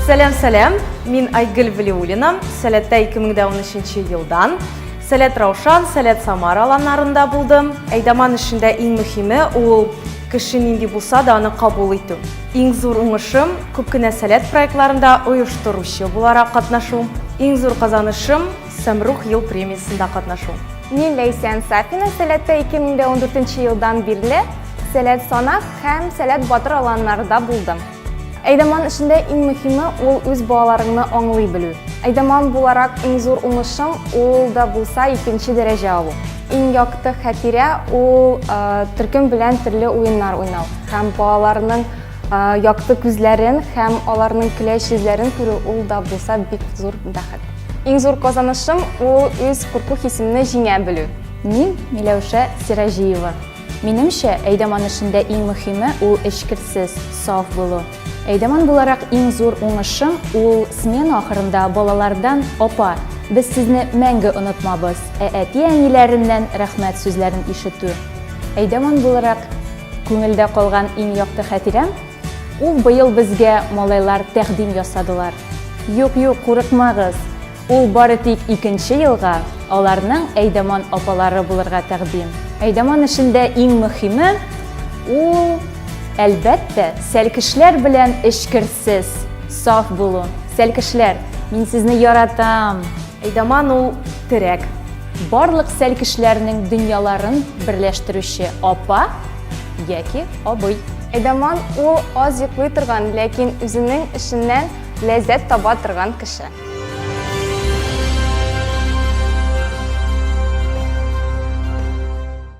Сәлем, мин Айгөл Валиуллина, Сәләттә 2013 елдан. Сәләт Раушан, Сәләт Самара аланнарында булдым. Әйдаман эшендә иң мөһиме ул кеше нинди булса да аны кабул итү. Иң зур уңышым күп кенә сәләт проектларында оештыручы буларак катнашу. Иң зур казанышым Сәмрух ел премиясында катнашу. Мин Ләйсән Сафина, Сәләттә 2014 елдан бирле Сәләт Санак һәм Сәләт Батыр аланнарында булдым. Әйдаман эшендә иң мөһиме ул үз балаларыңны аңлый белү. Әйдаман буларак иң зур уңышым ул да булса 2нче дәрәҗә алу. Иң якты хатирә ул төркем белән төрле уеннар уйнау һәм балаларның якты күзләрен һәм аларның көләч йөзләрен күрү ул да булса бик зур бәхет. Иң зур казанышым ул үз курку хисемне җиңә белү. Мин Миләүшә Сиражиева. Минемчә, әйдаман эшендә иң мөһиме ул эчкерсез, саф булу. Әйдаман буларак иң зур уңышым ул смена ахырында балалардан "Апа, без сезне мәңге онытмабыз", әти-әниләреннән рәхмәт сүзләрен ишетү. Әйдаман буларак күңелдә калган иң якты хатирәм ул быел безгә малайлар тәкъдим ясадылар. Юк, курыкмагыз. Ул бары тик 2нче елга аларның әйдаман апалары булырга тәкъдим. Әйдаман эшендә иң мөһиме ул әлбәттә сәлкешләр белән эчкерсез, саф булу. Сәлкешләр, мин сезне яратам. Әйдаман ул терәк. Барлык сәлкешләрнең дөньяларын берләштерүче апа яки абый. Әйдаман ул аз йоклый торган, ләкин үзенең эшеннән ләззәт таба торган кеше.